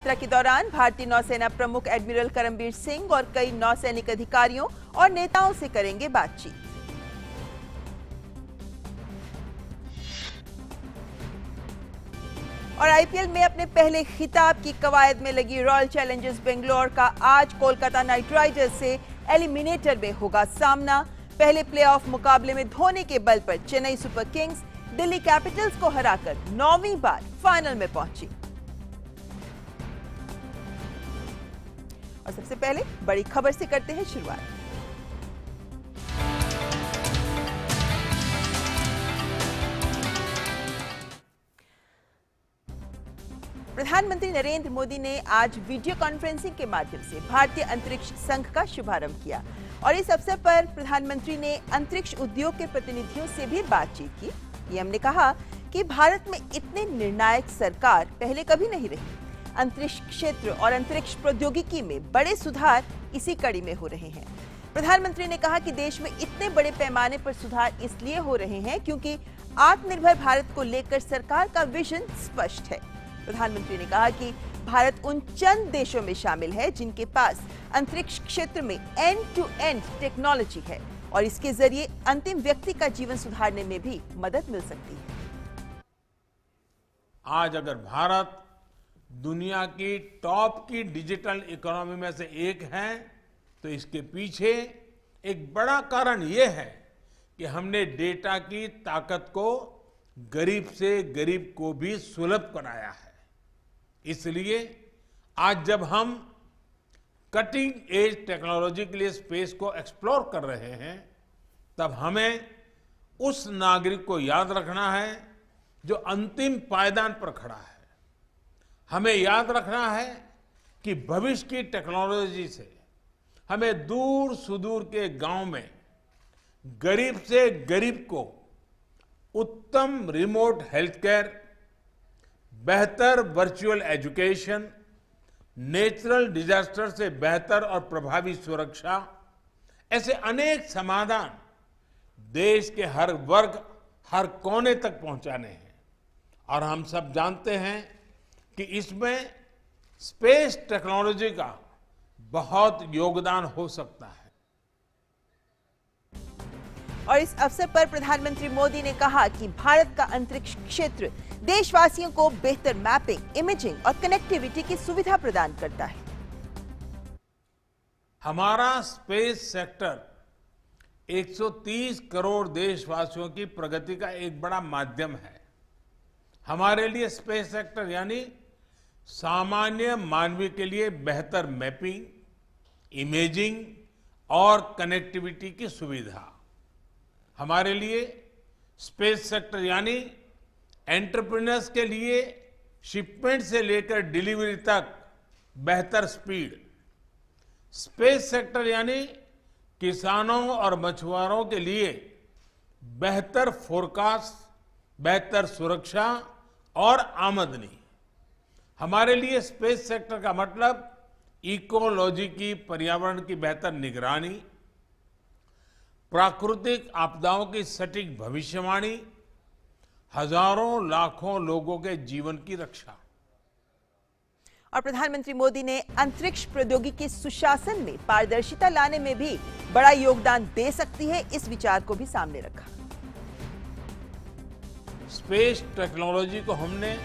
यात्रा के दौरान भारतीय नौसेना प्रमुख एडमिरल करमबीर सिंह और कई नौसैनिक अधिकारियों और नेताओं से करेंगे बातचीत। और आईपीएल में अपने पहले खिताब की कवायद में लगी रॉयल चैलेंजर्स बेंगलोर का आज कोलकाता नाइट राइडर्स से एलिमिनेटर में होगा सामना। पहले प्लेऑफ मुकाबले में धोनी के बल पर Chennai super Kings Delhi Capitals को हराकर 9वीं बार फाइनल में पहुंची। और सबसे पहले बड़ी खबर से करते हैं शुरुआत। प्रधानमंत्री नरेंद्र मोदी ने आज वीडियो कॉन्फ्रेंसिंग के माध्यम से भारतीय अंतरिक्ष संघ का शुभारंभ किया और इस अवसर पर प्रधानमंत्री ने अंतरिक्ष उद्योग के प्रतिनिधियों से भी बातचीत की। पीएम ने कहा कि भारत में इतने निर्णायक सरकार पहले कभी नहीं रही। अंतरिक्ष क्षेत्र और अंतरिक्ष प्रौद्योगिकी में बड़े सुधार इसी कड़ी में हो रहे हैं। प्रधानमंत्री ने कहा कि देश में इतने बड़े पैमाने पर सुधार इसलिए हो रहे हैं क्योंकि आत्मनिर्भर भारत को लेकर सरकार का विजन स्पष्ट है। प्रधानमंत्री ने कहा कि भारत उन चंद देशों में शामिल है जिनके पास अंतरिक्ष क्षेत्र में एंड टू एंड टेक्नोलॉजी है और इसके जरिए अंतिम व्यक्ति का जीवन सुधारने में भी मदद मिल सकती है। आज अगर भारत दुनिया की टॉप की डिजिटल इकोनॉमी में से एक है तो इसके पीछे एक बड़ा कारण यह है कि हमने डेटा की ताकत को गरीब से गरीब को भी सुलभ बनाया है। इसलिए आज जब हम कटिंग एज टेक्नोलॉजी के लिए स्पेस को एक्सप्लोर कर रहे हैं तब हमें उस नागरिक को याद रखना है जो अंतिम पायदान पर खड़ा है। हमें याद रखना है कि भविष्य की टेक्नोलॉजी से हमें दूर सुदूर के गांव में गरीब से गरीब को उत्तम रिमोट हेल्थ केयर, बेहतर वर्चुअल एजुकेशन, नेचुरल डिजास्टर से बेहतर और प्रभावी सुरक्षा, ऐसे अनेक समाधान देश के हर वर्ग, हर कोने तक पहुंचाने हैं। और हम सब जानते हैं कि इसमें स्पेस टेक्नोलॉजी का बहुत योगदान हो सकता है। और इस अवसर पर प्रधानमंत्री मोदी ने कहा कि भारत का अंतरिक्ष क्षेत्र देशवासियों को बेहतर मैपिंग, इमेजिंग और कनेक्टिविटी की सुविधा प्रदान करता है। हमारा स्पेस सेक्टर 130 करोड़ देशवासियों की प्रगति का एक बड़ा माध्यम है। हमारे लिए स्पेस सेक्टर यानी सामान्य मानवीय के लिए बेहतर मैपिंग, इमेजिंग और कनेक्टिविटी की सुविधा। हमारे लिए स्पेस सेक्टर यानी एंटरप्रेन्योर्स के लिए शिपमेंट से लेकर डिलीवरी तक बेहतर स्पीड। स्पेस सेक्टर यानी किसानों और मछुआरों के लिए बेहतर फोरकास्ट, बेहतर सुरक्षा और आमदनी। हमारे लिए स्पेस सेक्टर का मतलब इकोलॉजी की, पर्यावरण की बेहतर निगरानी, प्राकृतिक आपदाओं की सटीक भविष्यवाणी, हजारों लाखों लोगों के जीवन की रक्षा। और प्रधानमंत्री मोदी ने अंतरिक्ष प्रौद्योगिकी सुशासन में पारदर्शिता लाने में भी बड़ा योगदान दे सकती है, इस विचार को भी सामने रखा। स्पेस टेक्नोलॉजी को हमने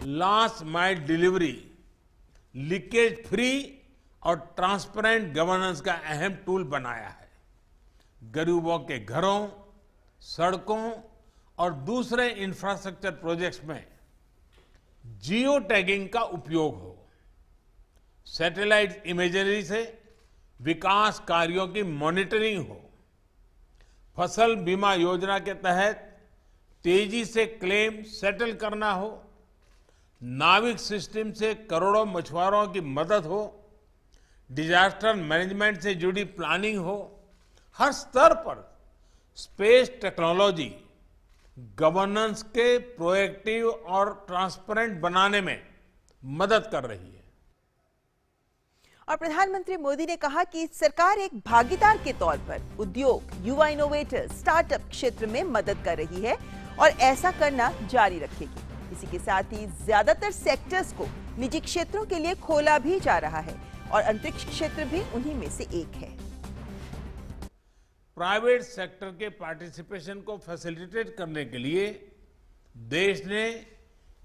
last mile delivery, leakage free और ट्रांसपेरेंट गवर्नेंस का अहम टूल बनाया है। गरीबों के घरों, सड़कों और दूसरे इंफ्रास्ट्रक्चर प्रोजेक्ट्स में जियो टैगिंग का उपयोग हो, सैटेलाइट इमेजरी से विकास कार्यों की मॉनिटरिंग हो, फसल बीमा योजना के तहत तेजी से क्लेम सेटल करना हो, नाविक सिस्टम से करोड़ों मछुआरों की मदद हो, डिजास्टर मैनेजमेंट से जुड़ी प्लानिंग हो। हर स्तर पर स्पेस टेक्नोलॉजी गवर्नेंस के प्रोएक्टिव और ट्रांसपेरेंट बनाने में मदद कर रही है। और प्रधानमंत्री मोदी ने कहा कि सरकार एक भागीदार के तौर पर उद्योग, युवा इनोवेटर, स्टार्टअप क्षेत्र में मदद कर रही है और ऐसा करना जारी रखेगी। इसी के साथ ही ज्यादातर सेक्टर्स को निजी क्षेत्रों के लिए खोला भी जा रहा है और अंतरिक्ष क्षेत्र भी उन्हीं में से एक है। प्राइवेट सेक्टर के पार्टिसिपेशन को फैसिलिटेट करने के लिए देश ने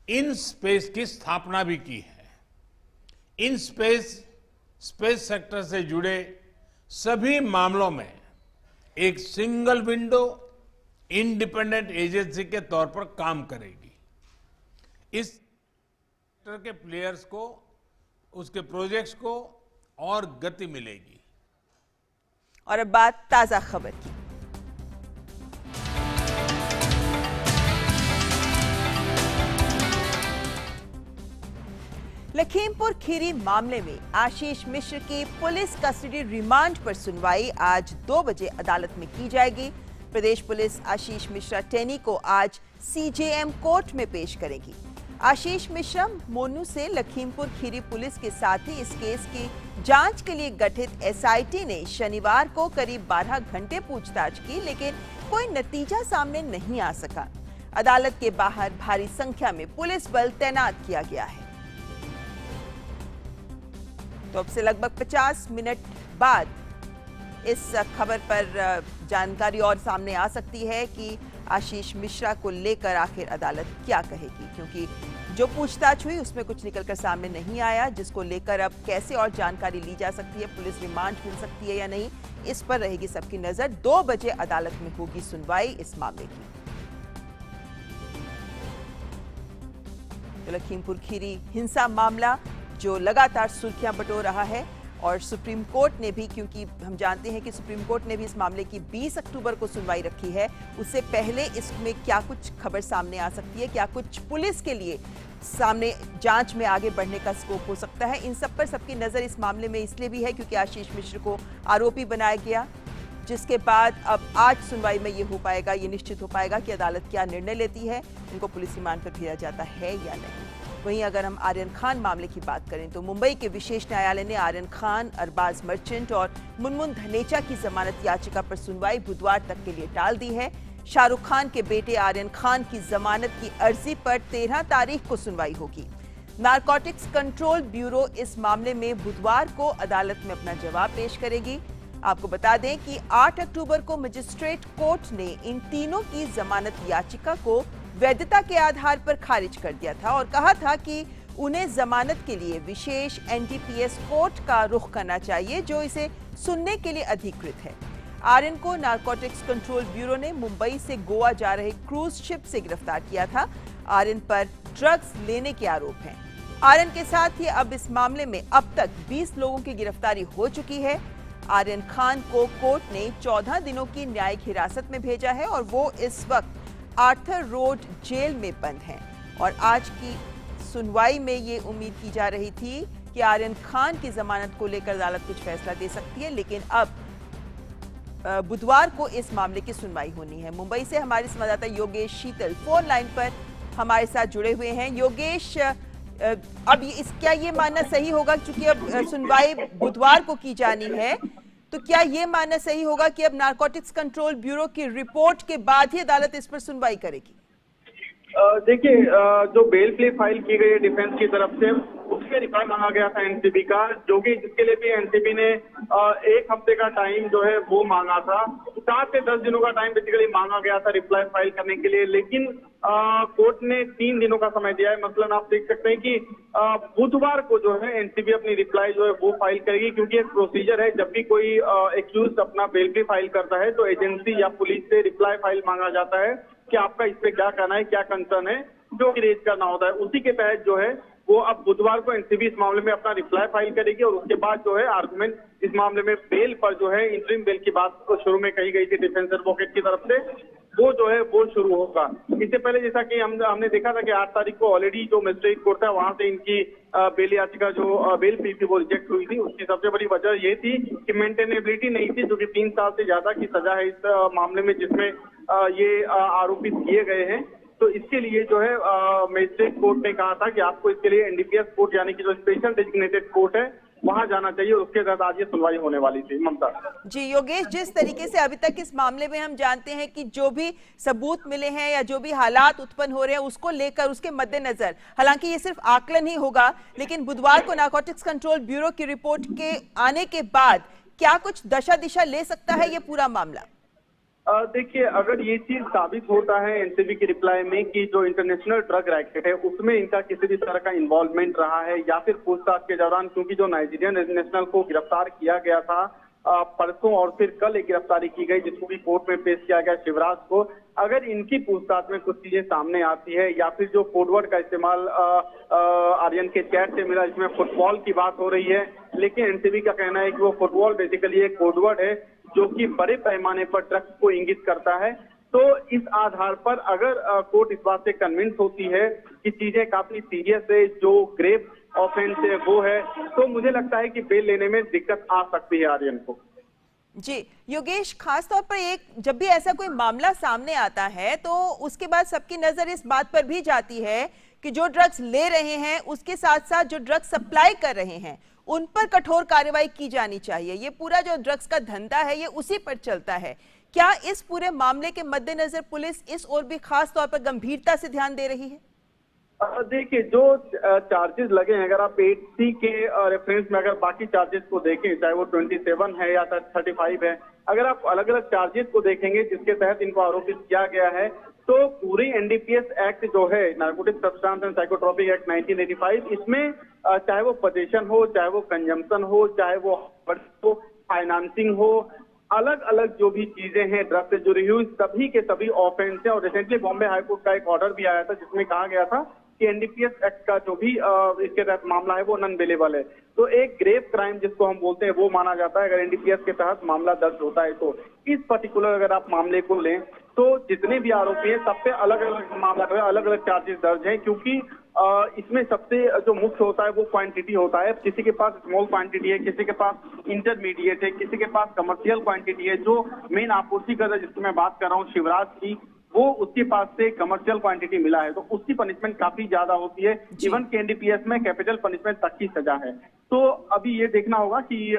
इन स्पेस की स्थापना भी की है। इन स्पेस सेक्टर से जुड़े सभी मामलों में एक सिंगल विंडो इंडिपेंडेंट एजेंसी के तौर पर काम करेगी। इस सेक्टर के प्लेयर्स को, उसके प्रोजेक्ट्स को और गति मिलेगी। और अब बात ताजा खबर की। लखीमपुर खीरी मामले में आशीष मिश्र की पुलिस कस्टडी रिमांड पर सुनवाई आज 2 बजे अदालत में की जाएगी। प्रदेश पुलिस आशीष मिश्रा टेनी को आज सीजेएम कोर्ट में पेश करेगी। आशीष मिश्रा मोनू से लखीमपुर खीरी पुलिस के साथ ही इस केस की जांच के लिए गठित एसआईटी ने शनिवार को करीब 12 घंटे पूछताछ की, लेकिन कोई नतीजा सामने नहीं आ सका। अदालत के बाहर भारी संख्या में पुलिस बल तैनात किया गया है। तो अब से लगभग 50 मिनट बाद इस खबर पर जानकारी और सामने आ सकती है कि आशीष मिश्रा को लेकर आखिर अदालत क्या कहेगी, क्योंकि जो पूछताछ हुई उसमें कुछ निकलकर सामने नहीं आया, जिसको लेकर अब कैसे और जानकारी ली जा सकती है, पुलिस रिमांड मिल सकती है या नहीं, इस पर रहेगी सबकी नजर। 2 बजे अदालत में होगी सुनवाई इस मामले की। तो लखीमपुर खीरी हिंसा मामला जो लगातार सुर्खियां बटोर रहा है और सुप्रीम कोर्ट ने भी, क्योंकि हम जानते हैं कि सुप्रीम कोर्ट ने भी इस मामले की 20 अक्टूबर को सुनवाई रखी है, उससे पहले इसमें क्या कुछ खबर सामने आ सकती है, क्या कुछ पुलिस के लिए सामने जांच में आगे बढ़ने का स्कोप हो सकता है, इन सब पर सबकी नजर इस मामले में इसलिए भी है क्योंकि आशीष मिश्र को आरोपी बनाया गया, जिसके बाद अब आज सुनवाई में ये हो पाएगा, ये निश्चित हो पाएगा कि अदालत क्या निर्णय लेती है, उनको पुलिस रिमांड पर भेजा जाता है या नहीं। वहीं अगर हम आर्यन खान मामले की बात करें तो मुंबई के विशेष न्यायालय ने आर्यन खान, अरबाज मर्चेंट और मुनमुन धनेचा की जमानत याचिका पर सुनवाई बुधवार तक के लिए टाल दी है। शाहरुख खान के बेटे आर्यन खान की जमानत की अर्जी पर 13 तारीख को सुनवाई होगी। नारकोटिक्स कंट्रोल ब्यूरो इस मामले में बुधवार को अदालत में अपना जवाब पेश करेगी। आपको बता दें कि 8 अक्टूबर को मजिस्ट्रेट कोर्ट ने इन तीनों की जमानत याचिका को वैधता के आधार पर खारिज कर दिया था और कहा था कि उन्हें जमानत के लिए विशेष एनडीपीएस कोर्ट का रुख करना चाहिए, जो इसे सुनने के लिए अधिकृत है। आर्यन को नारकोटिक्स कंट्रोल ब्यूरो ने मुंबई से गोवा जा रहे क्रूज शिप से गिरफ्तार किया था। आर्यन पर ड्रग्स लेने के आरोप हैं। आर्यन के साथ ही अब इस मामले में अब तक 20 लोगों की गिरफ्तारी हो चुकी है। आर्यन खान को कोर्ट ने 14 दिनों की न्यायिक हिरासत में भेजा है और वो इस वक्त आर्थर रोड जेल में बंद हैं और आज की सुनवाई में ये उम्मीद की जा रही थी कि आर्यन खान की जमानत को लेकर अदालत कुछ फैसला दे सकती है, लेकिन अब बुधवार को इस मामले की सुनवाई होनी है। मुंबई से हमारे संवाददाता योगेश शीतल फोन लाइन पर हमारे साथ जुड़े हुए हैं। योगेश, अब क्या ये मानना सही होगा, क्योंकि अब सुनवाई बुधवार को की जानी है, तो क्या ये मानना सही होगा कि अब नारकोटिक्स कंट्रोल ब्यूरो की रिपोर्ट के बाद ही अदालत इस पर सुनवाई करेगी? देखिए, जो बेल प्ले फाइल की गई है डिफेंस की तरफ से, उसके रिप्लाई मांगा गया था एनसीबी का, जो कि जिसके लिए भी एनसीबी ने 1 हफ्ते का टाइम जो है वो मांगा था। 7 से 10 दिनों का टाइम बेसिकली मांगा गया था रिप्लाई फाइल करने के लिए, लेकिन कोर्ट ने 3 दिनों का समय दिया है। मसलन आप देख सकते हैं कि बुधवार को जो है एनसीबी अपनी रिप्लाई जो है वो फाइल करेगी, क्योंकि एक प्रोसीजर है, जब भी कोई एक्यूज अपना बेल प्ले फाइल करता है तो एजेंसी या पुलिस से रिप्लाई फाइल मांगा जाता है कि आपका इस पे क्या कहना है, क्या कंसर्न है, जो रेज करना होता है। उसी के तहत जो है वो अब बुधवार को एनसीबी इस मामले में अपना रिप्लाई फाइल करेगी और उसके बाद जो है आर्गुमेंट इस मामले में बेल पर जो है इंटरिम बेल की बात तो शुरू में कही गई थी डिफेंस एडवोकेट की तरफ से, वो जो है वो शुरू होगा। इससे पहले जैसा कि हमने देखा था कि 8 तारीख को ऑलरेडी जो मजिस्ट्रेट कोर्ट है वहां से इनकी बेल याचिका जो बेल फी थी वो रिजेक्ट हुई थी। उसकी सबसे बड़ी वजह ये थी कि मेंटेनेबिलिटी नहीं थी, जो कि 3 साल से ज्यादा की सजा है इस मामले में जिसमें ये आरोपित किए गए हैं। तो इसके लिए जो है मजिस्ट्रेट कोर्ट ने कहा था कि आपको इसके लिए एनडीपीएस कोर्ट यानी कि जो स्पेशल डेजिग्नेटेड कोर्ट है वहां जाना चाहिए, और उसके तहत आज ये सुनवाई होने वाली थी। ममता जी योगेश, जिस तरीके से अभी तक इस मामले में हम जानते हैं कि जो भी सबूत मिले हैं या जो भी हालात उत्पन्न हो रहे हैं उसको लेकर, उसके मद्देनजर, हालांकि ये सिर्फ आकलन ही होगा, लेकिन बुधवार को नारकोटिक्स कंट्रोल ब्यूरो की रिपोर्ट के आने के बाद क्या कुछ दशा दिशा ले सकता है ये पूरा मामला? देखिए, अगर ये चीज साबित होता है एनसीबी की रिप्लाई में कि जो इंटरनेशनल ड्रग रैकेट है उसमें इनका किसी भी तरह का इन्वॉल्वमेंट रहा है, या फिर पूछताछ के दौरान, क्योंकि जो नाइजीरियन नेशनल को गिरफ्तार किया गया था परसों और फिर कल एक गिरफ्तारी की गई जिसको भी कोर्ट में पेश किया गया, शिवराज को, अगर इनकी पूछताछ में कुछ चीजें सामने आती है, या फिर जो कोडवर्ड का इस्तेमाल आर्यन के चैट से मिला जिसमें फुटबॉल की बात हो रही है, लेकिन एनसीबी का कहना है कि वो फुटबॉल बेसिकली एक कोडवर्ड है जो कि बड़े पैमाने पर ड्रग्स को इंगित करता है। तो इस आधार पर अगर कोर्ट इस बात से कन्विंस होती है कि चीजें काफी सीरियस है, जो ग्रेव ऑफेंस है वो है, तो मुझे लगता है कि बेल लेने में दिक्कत आ सकती है आर्यन को। जी योगेश, खास तौर पर एक जब भी ऐसा कोई मामला सामने आता है तो उसके बाद सबकी नजर इस बात पर भी जाती है कि जो ड्रग्स ले रहे हैं उसके साथ साथ जो ड्रग्स सप्लाई कर रहे हैं उन पर कठोर कार्रवाई की जानी चाहिए। ये पूरा जो ड्रग्स का धंधा है ये उसी पर चलता है। क्या इस पूरे मामले के मद्देनजर पुलिस इस ओर भी खास तौर पर गंभीरता से ध्यान दे रही है? देखिए, जो चार्जेस लगे हैं, अगर आप 8C के रेफरेंस में अगर बाकी चार्जेस को देखें, चाहे वो 27 है या 35 है, अगर आप अलग अलग चार्जेस को देखेंगे जिसके तहत इनको आरोपित किया गया है, तो पूरी एनडीपीएस एक्ट जो है, narcotic substance and psychotropic act 1985, इसमें चाहे वो पोजेशन हो, चाहे वो कंजम्पशन हो, चाहे वो फाइनेंसिंग हो, अलग अलग जो भी चीजें हैं ड्रग्स से जुड़ी हुई, सभी के सभी ऑफेंस है। और रिसेंटली बॉम्बे हाईकोर्ट का एक ऑर्डर भी आया था जिसमें कहा गया था कि एनडीपीएस एक्ट का जो भी इसके तहत मामला है वो नॉन बेलेबल है। तो एक ग्रेव क्राइम जिसको हम बोलते हैं वो माना जाता है अगर एनडीपीएस के तहत मामला दर्ज होता है। तो इस पर्टिकुलर अगर आप मामले को लें तो जितने भी आरोपी हैं सब पे अलग अलग मामला है, अलग अलग चार्जेस दर्ज हैं, क्योंकि इसमें सबसे जो मुख्य होता है वो क्वांटिटी होता है। किसी के पास स्मॉल क्वांटिटी है, किसी के पास इंटरमीडिएट है, किसी के पास कमर्शियल क्वांटिटी है। जो मेन आपूर्तिकर्ता जिसकी मैं बात कर रहा हूँ शिवराज की, वो उसके पास से कमर्शियल क्वांटिटी मिला है, तो उसकी पनिशमेंट काफी ज्यादा होती है। इवन के एनडीपीएस में कैपिटल पनिशमेंट तक की सजा है। तो अभी ये देखना होगा कि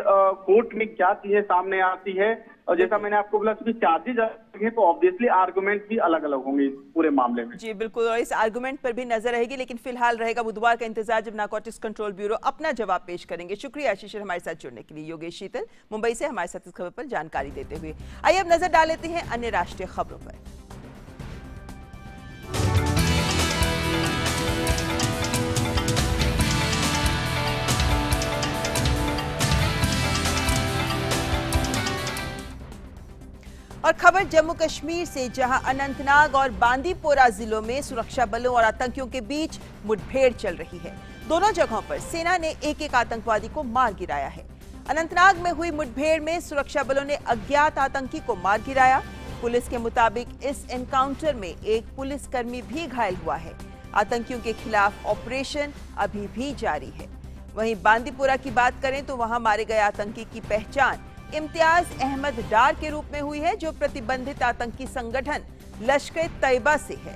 कोर्ट में क्या चीजें सामने आती है, और जैसा मैंने आपको बोला कि चार्जेज अलग हैं तो ऑब्वियसली आर्गुमेंट भी अलग अलग होंगे इस पूरे मामले में। जी बिल्कुल, और इस आर्गुमेंट पर भी नजर रहेगी, लेकिन फिलहाल रहेगा बुधवार का इंतजार जब नारकोटिक्स कंट्रोल ब्यूरो अपना जवाब पेश करेंगे। शुक्रिया आशीष हमारे साथ जुड़ने के लिए। योगेश शीतल मुंबई से हमारे साथ इस खबर पर जानकारी देते हुए। आइए अब नजर डाल लेते हैं अन्य राष्ट्रीय खबरों पर। और खबर जम्मू कश्मीर से, जहां अनंतनाग और बांदीपोरा जिलों में सुरक्षा बलों और आतंकियों के बीच मुठभेड़ चल रही है। दोनों जगहों पर सेना ने एक एक आतंकवादी को मार गिराया है। अनंतनाग में हुई मुठभेड़ में सुरक्षा बलों ने अज्ञात आतंकी को मार गिराया। पुलिस के मुताबिक इस एनकाउंटर में एक पुलिसकर्मी भी घायल हुआ है। आतंकियों के खिलाफ ऑपरेशन अभी भी जारी है। वहीं बांदीपोरा की बात करें तो वहां मारे गए आतंकी की पहचान इम्तियाज अहमद डार के रूप में हुई है, जो प्रतिबंधित आतंकी संगठन लश्कर तैयबा से है।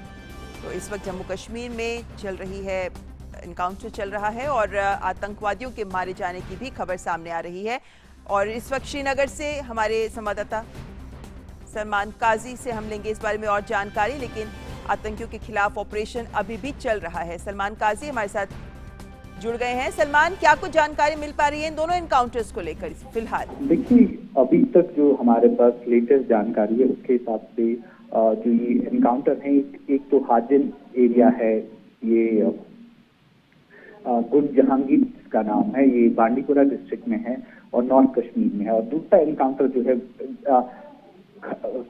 तो इस वक्त जम्मू कश्मीर में चल रही है, एनकाउंटर चल रहा है और आतंकवादियों के मारे जाने की भी खबर सामने आ रही है। और इस वक्त श्रीनगर से हमारे संवाददाता सलमान काजी से हम लेंगे इस बारे में और जानकारी, लेकिन आतंकियों के खिलाफ ऑपरेशन अभी भी चल रहा है। सलमान काजी हमारे साथ जुड़ गए हैं। सलमान, क्या कुछ जानकारी मिल पा रही है इन दोनों एनकाउंटर्स को लेकर फिलहाल? देखिए, अभी तक जो हमारे पास लेटेस्ट जानकारी है उसके हिसाब से जो ये एनकाउंटर है, एक तो हाजिन एरिया है, ये गुंज जहांगीर का नाम है, ये बांदीपुरा डिस्ट्रिक्ट में है और नॉर्थ कश्मीर में है। और दूसरा एनकाउंटर जो है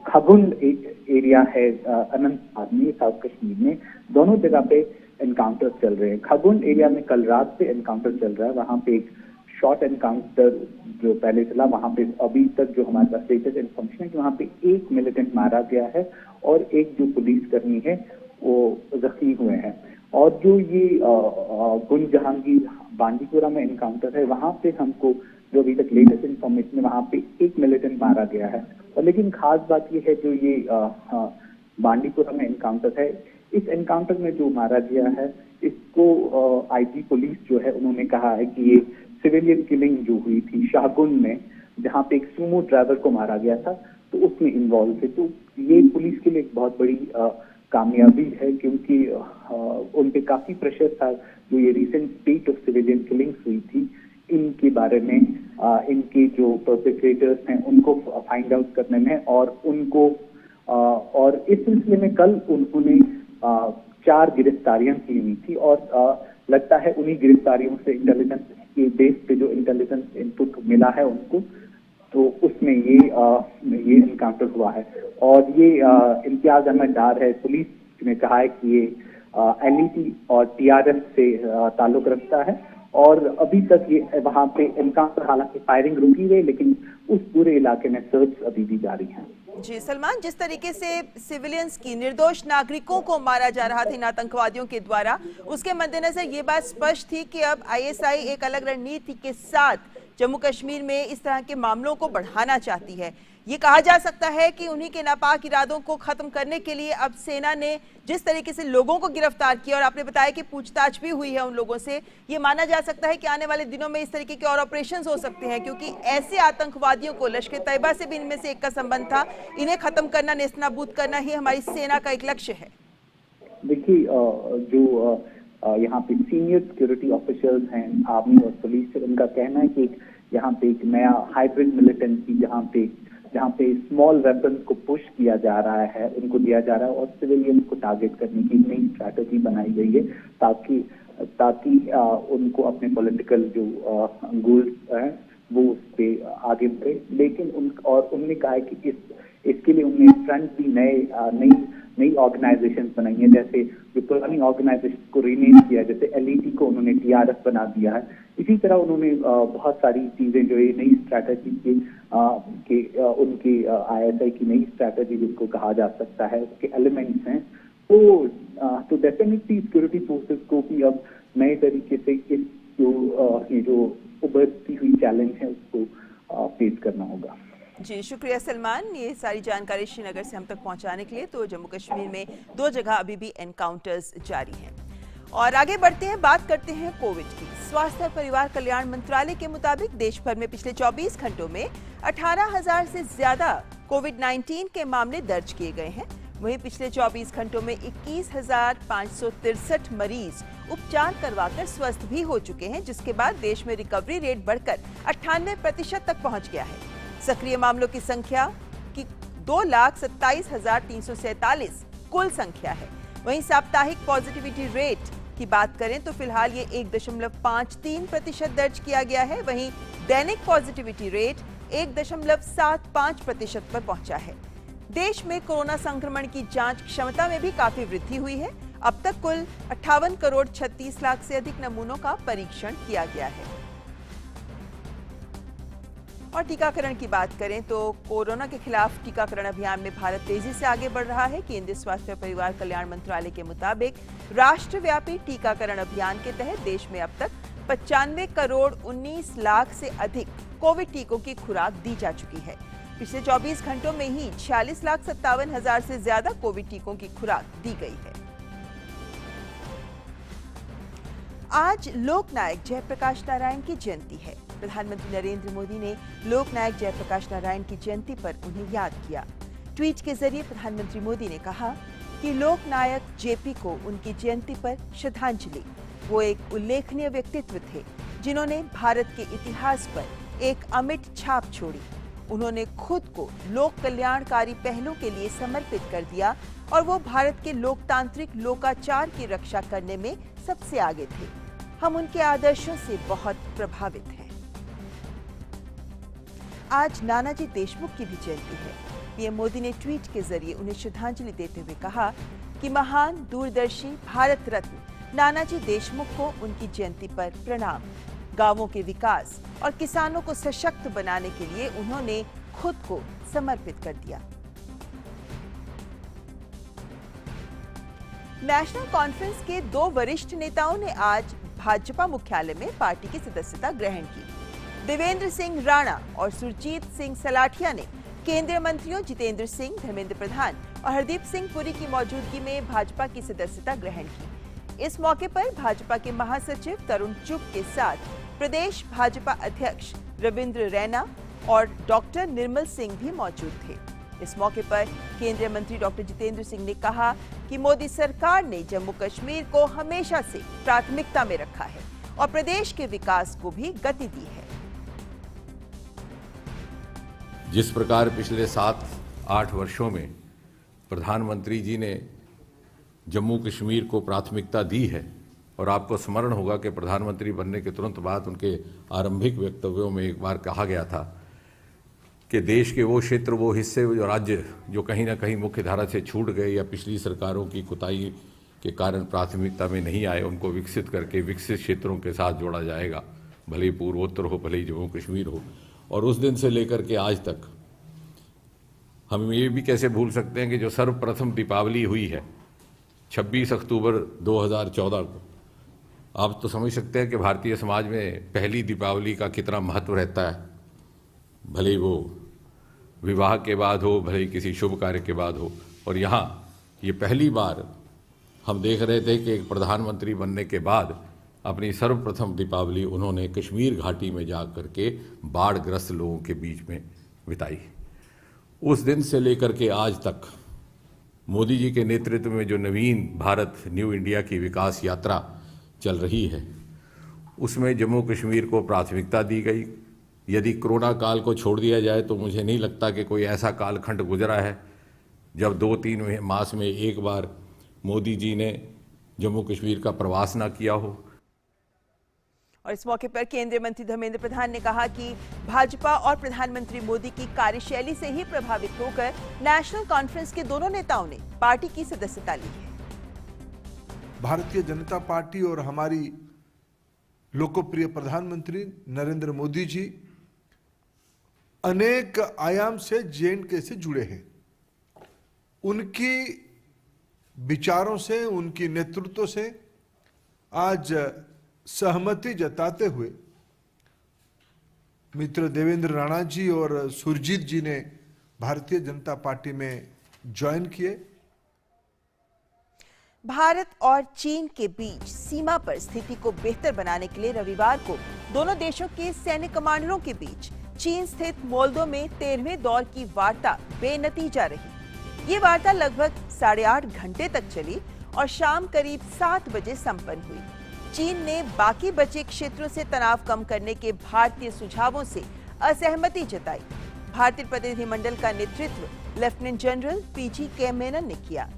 खगुंड एरिया है अनंतनाग में, साउथ कश्मीर में। दोनों जगह पे एनकाउंटर चल रहे हैं। खगुंड एरिया में कल रात से एनकाउंटर चल रहा है, वहां पे एक शॉर्ट एनकाउंटर जो पहले चला, वहां पे अभी तक जो हमारे पास लेटेस्ट इन्फॉर्मेशन है कि वहां पे एक मिलिटेंट मारा गया है और एक जो पुलिसकर्मी है वो जख्मी हुए हैं। और जो ये गुंज जहांगीर बांदीपुरा में एनकाउंटर है, वहां पे हमको जो अभी तक लेटेस्ट इन्फॉर्मेशन है वहां पे एक मिलिटेंट मारा गया है। और लेकिन खास बात ये है जो ये बांदीपुरा में एनकाउंटर है, इस एनकाउंटर में जो मारा गया है इसको आईजी पुलिस जो है उन्होंने कहा है कि ये सिविलियन किलिंग जो हुई थी शाहगुन में, जहां पे एक सूमो ड्राइवर को मारा गया था, तो उसमें इन्वॉल्व थे। तो ये पुलिस के लिए एक बहुत बड़ी कामयाबी है, क्योंकि उन पे काफी प्रेशर था। जो ये रिसेंट स्पेट ऑफ सिविलियन किलिंग्स हुई थी, इनके बारे में इनके जो परपेट्रेटर्स हैं उनको फाइंड आउट करने में, और उनको और इस सिलसिले में कल उन्होंने 4 गिरफ्तारियां की हुई थी, और लगता है उन्हीं गिरफ्तारियों से इंटेलिजेंस के बेस पे जो इंटेलिजेंस इनपुट मिला है उनको, तो उसमें ये इनकाउंटर हुआ है। और ये इम्तियाज अहमद डार है, पुलिस ने कहा है कि ये एलईटी और टीआरएस से ताल्लुक रखता है, और अभी तक ये वहां पे इनकाउंटर, हालांकि फायरिंग रुकी हुई, लेकिन उस पूरे इलाके में सर्च अभी भी जारी है। जी सलमान, जिस तरीके से सिविलियंस की, निर्दोष नागरिकों को मारा जा रहा था इन आतंकवादियों के द्वारा, उसके मद्देनजर ये बात स्पष्ट थी कि अब आईएसआई एक अलग रणनीति के साथ जम्मू कश्मीर में इस तरह के मामलों को बढ़ाना चाहती है। ये कहा जा सकता है कि उन्हीं के नापाक इरादों को खत्म करने के लिए अब सेना ने जिस तरीके से लोगों को गिरफ्तार किया, और आपने बताया कि पूछताछ भी हुई है उन लोगों से, ये माना जा सकता है कि आने वाले दिनों में इस तरीके के और ऑपरेशंस हो सकते हैं, क्योंकि ऐसे आतंकवादियों को, लश्कर तैयबा से भी इनमें से एक का संबंध था, इन्हें खत्म करना, नेस्तनाबूद करना ही हमारी सेना का एक लक्ष्य है। देखिए, जो यहाँ पे सीनियर सिक्योरिटी ऑफिसर्स हैं आर्मी और पुलिस से, उनका कहना है कि यहाँ पे एक नया हाइब्रिड मिलिटेंसी, जहाँ पे स्मॉल वेपन्स को पुश किया जा रहा है, उनको दिया जा रहा है, और सिविलियन को टारगेट करने की नई स्ट्रैटेजी बनाई गई है, ताकि उनको अपने पॉलिटिकल जो गोल्स हैं वो उस पे आगे बढ़े। लेकिन उन्होंने कहा है कि इसके लिए उन्होंने फ्रंट भी नई ऑर्गेनाइजेशन बनाई है, जैसे जो पुरानी ऑर्गेनाइजेशन को रीनेम किया, जैसे एलईटी को उन्होंने टीआरएस बना दिया है। इसी तरह उन्होंने बहुत सारी चीजें जो ये नई स्ट्रैटेजी उनकी आईएसआई की नई स्ट्रैटेजी जिसको कहा जा सकता है, उसके एलिमेंट्स हैं, तो डेफिनेटली सिक्योरिटी फोर्सेस को भी अब नए तरीके से इस जो उभरती हुई चैलेंज है उसको फेस करना होगा। जी शुक्रिया सलमान, ये सारी जानकारी श्रीनगर से हम तक पहुंचाने के लिए। तो जम्मू कश्मीर में 2 जगह अभी भी एनकाउंटर्स जारी हैं। और आगे बढ़ते हैं, बात करते हैं कोविड की। स्वास्थ्य और परिवार कल्याण मंत्रालय के मुताबिक देश भर में पिछले 24 घंटों में 18,000 से ज्यादा कोविड-19 के मामले दर्ज किए गए हैं। वहीं पिछले 24 घंटों में 21,563 मरीज उपचार करवाकर स्वस्थ भी हो चुके हैं, जिसके बाद देश में रिकवरी रेट बढ़कर 98% तक पहुंच गया है। सक्रिय मामलों की संख्या की 2,27,347 कुल संख्या है। वहीं साप्ताहिक पॉजिटिविटी रेट की बात करें तो फिलहाल ये 1.53% दर्ज किया गया है। वहीं दैनिक पॉजिटिविटी रेट 1.75% पर पहुंचा है। देश में कोरोना संक्रमण की जांच क्षमता में भी काफी वृद्धि हुई है। अब तक कुल 58 करोड़ 36 लाख से अधिक नमूनों का परीक्षण किया गया है। और टीकाकरण की बात करें तो कोरोना के खिलाफ टीकाकरण अभियान में भारत तेजी से आगे बढ़ रहा है। केंद्रीय स्वास्थ्य और परिवार कल्याण मंत्रालय के मुताबिक राष्ट्रव्यापी टीकाकरण अभियान के तहत देश में अब तक 95 करोड़ 19 लाख से अधिक कोविड टीकों की खुराक दी जा चुकी है। पिछले 24 घंटों में ही 46,57,000 से ज्यादा कोविड टीकों की खुराक दी गई है। आज लोकनायक जयप्रकाश नारायण की जयंती है। प्रधानमंत्री नरेंद्र मोदी ने लोकनायक जयप्रकाश नारायण की जयंती पर उन्हें याद किया। ट्वीट के जरिए प्रधानमंत्री मोदी ने कहा कि लोकनायक जेपी को उनकी जयंती पर श्रद्धांजलि। वो एक उल्लेखनीय व्यक्तित्व थे जिन्होंने भारत के इतिहास पर एक अमिट छाप छोड़ी। उन्होंने खुद को लोक कल्याणकारी पहलों के लिए समर्पित कर दिया और वो भारत के लोकतांत्रिक लोकाचार की रक्षा करने में सबसे आगे थे। हम उनके आदर्शों से बहुत प्रभावित हैं। आज नानाजी देशमुख की भी जयंती है। पीएम मोदी ने ट्वीट के जरिए उन्हें श्रद्धांजलि देते हुए कहा कि महान दूरदर्शी भारत रत्न नानाजी देशमुख को उनकी जयंती पर प्रणाम। गांवों के विकास और किसानों को सशक्त बनाने के लिए उन्होंने खुद को समर्पित कर दिया। नेशनल कॉन्फ्रेंस के 2 वरिष्ठ नेताओं ने आज भाजपा मुख्यालय में पार्टी की सदस्यता ग्रहण की। देवेंद्र सिंह राणा और सुरजीत सिंह सलाठिया ने केंद्रीय मंत्रियों जितेंद्र सिंह, धर्मेंद्र प्रधान और हरदीप सिंह पुरी की मौजूदगी में भाजपा की सदस्यता ग्रहण की। इस मौके पर भाजपा के महासचिव तरुण चुग के साथ प्रदेश भाजपा अध्यक्ष रविंद्र रैना और डॉक्टर निर्मल सिंह भी मौजूद थे। इस मौके पर केंद्रीय मंत्री डॉक्टर जितेंद्र सिंह ने कहा कि मोदी सरकार ने जम्मू कश्मीर को हमेशा से प्राथमिकता में रखा है और प्रदेश के विकास को भी गति दी है। जिस प्रकार पिछले 7-8 वर्षों में प्रधानमंत्री जी ने जम्मू कश्मीर को प्राथमिकता दी है, और आपको स्मरण होगा कि प्रधानमंत्री बनने के तुरंत बाद उनके आरंभिक वक्तव्यों में एक बार कहा गया था कि देश के वो क्षेत्र, वो हिस्से, जो राज्य जो कहीं ना कहीं मुख्य धारा से छूट गए या पिछली सरकारों की कुताही के कारण प्राथमिकता में नहीं आए, उनको विकसित करके विकसित क्षेत्रों के साथ जोड़ा जाएगा, भले ही पूर्वोत्तर हो, भले ही जम्मू कश्मीर हो। और उस दिन से लेकर के आज तक हम ये भी कैसे भूल सकते हैं कि जो सर्वप्रथम दीपावली हुई है 26 अक्टूबर 2014 को, आप तो समझ सकते हैं कि भारतीय समाज में पहली दीपावली का कितना महत्व रहता है, भले ही वो विवाह के बाद हो, भले ही किसी शुभ कार्य के बाद हो। और यहाँ ये पहली बार हम देख रहे थे कि एक प्रधानमंत्री बनने के बाद अपनी सर्वप्रथम दीपावली उन्होंने कश्मीर घाटी में जा कर के बाढ़ग्रस्त लोगों के बीच में बिताई। उस दिन से लेकर के आज तक मोदी जी के नेतृत्व में जो नवीन भारत, न्यू इंडिया की विकास यात्रा चल रही है, उसमें जम्मू कश्मीर को प्राथमिकता दी गई। यदि कोरोना काल को छोड़ दिया जाए तो मुझे नहीं लगता कि कोई ऐसा कालखंड गुजरा है जब 2-3 मास में एक बार मोदी जी ने जम्मू कश्मीर का प्रवास ना किया हो। और इस मौके पर केंद्रीय मंत्री धर्मेंद्र प्रधान ने कहा कि भाजपा और प्रधानमंत्री मोदी की कार्यशैली से ही प्रभावित होकर नेशनल कॉन्फ्रेंस के दोनों नेताओं ने पार्टी की सदस्यता ली है। भारतीय जनता पार्टी और हमारी लोकप्रिय प्रधानमंत्री नरेंद्र मोदी जी अनेक आयाम से J&K से जुड़े हैं। उनकी विचारों से, उनकी नेतृत्व से आज सहमति जताते हुए मित्र देवेंद्र राणा जी और सुरजीत जी ने भारतीय जनता पार्टी में ज्वाइन किए। भारत और चीन के बीच सीमा पर स्थिति को बेहतर बनाने के लिए रविवार को दोनों देशों के सैन्य कमांडरों के बीच चीन स्थित मोल्दो में 13वें दौर की वार्ता बेनतीजा रही। ये वार्ता लगभग 8.5 घंटे तक चली और शाम करीब 7 बजे संपन्न हुई। चीन ने बाकी बचे क्षेत्रों से तनाव कम करने के भारतीय सुझावों से असहमति जताई। भारतीय प्रतिनिधिमंडल का नेतृत्व लेफ्टिनेंट जनरल PG मेनन ने किया।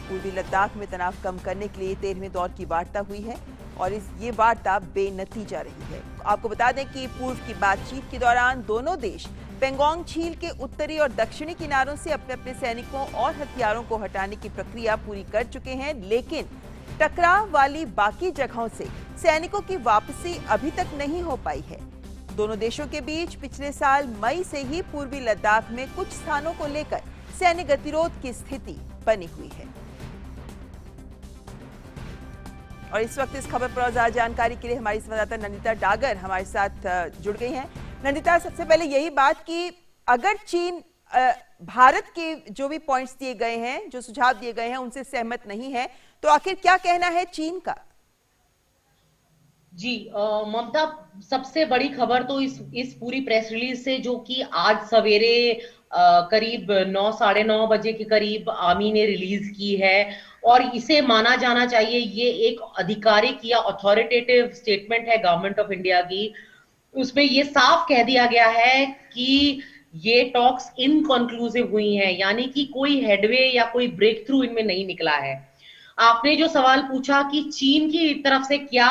पूर्वी लद्दाख में तनाव कम करने के लिए 13वें दौर की वार्ता हुई है और ये वार्ता बेनतीजा रही है। आपको बता दें कि पूर्व की बातचीत के दौरान दोनों देश पेंगोंग झील के उत्तरी और दक्षिणी किनारों से अपने अपने सैनिकों और हथियारों को हटाने की प्रक्रिया पूरी कर चुके हैं, लेकिन टकराव वाली बाकी जगहों से सैनिकों की वापसी अभी तक नहीं हो पाई है। दोनों देशों के बीच पिछले साल मई से ही पूर्वी लद्दाख में कुछ स्थानों को लेकर सैन्य गतिरोध की स्थिति बनी हुई है। और इस वक्त इस खबर पर और ज्यादा जानकारी के लिए हमारी संवाददाता नंदिता डागर हमारे साथ जुड़ गई हैं। नंदिता, सबसे पहले यही बात कि अगर चीन भारत के जो भी पॉइंट्स दिए गए हैं, जो सुझाव दिए गए हैं, उनसे सहमत नहीं है, तो आखिर क्या कहना है चीन का? जी ममता, सबसे बड़ी खबर तो इस पूरी प्रेस रिलीज से, जो कि आज सवेरे करीब 9, साढ़े 9 बजे के करीब आर्मी ने रिलीज की है, और इसे माना जाना चाहिए ये एक आधिकारिक या अथॉरिटेटिव स्टेटमेंट है गवर्नमेंट ऑफ इंडिया की। उसमें ये साफ कह दिया गया है कि ये टॉक्स इनकंक्लूसिव हुई हैं, यानी कि कोई हेडवे या कोई ब्रेक थ्रू इनमें नहीं निकला है। आपने जो सवाल पूछा कि चीन की तरफ से क्या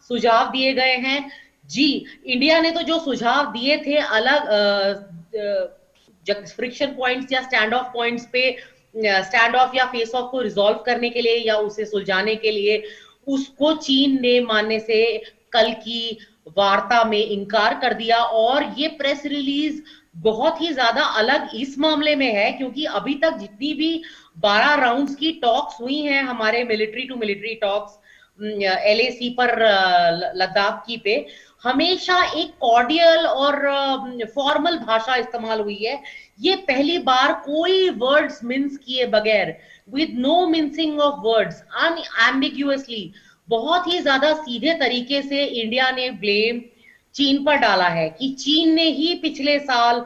सुझाव दिए गए हैं, जी इंडिया ने तो जो सुझाव दिए थे अलग फ्रिक्शन पॉइंट्स या स्टैंड ऑफ पॉइंट्स पे, स्टैंड ऑफ या फेस ऑफ को रिजॉल्व करने के लिए या उसे सुलझाने के लिए, उसको चीन ने मानने से कल की वार्ता में इनकार कर दिया। और ये प्रेस रिलीज बहुत ही ज्यादा अलग इस मामले में है क्योंकि अभी तक जितनी भी 12 राउंड्स की टॉक्स हुई हैं, हमारे military to military talks LAC पर लद्दाख की पे, हमेशा एक कॉर्डियल और फॉर्मल भाषा इस्तेमाल हुई है। ये पहली बार कोई वर्ड्स मिन्स किए बगैर, with no mincing of words, अनएम्बिगुअसली बहुत ही ज्यादा सीधे तरीके से इंडिया ने ब्लेम चीन पर डाला है कि चीन ने ही पिछले साल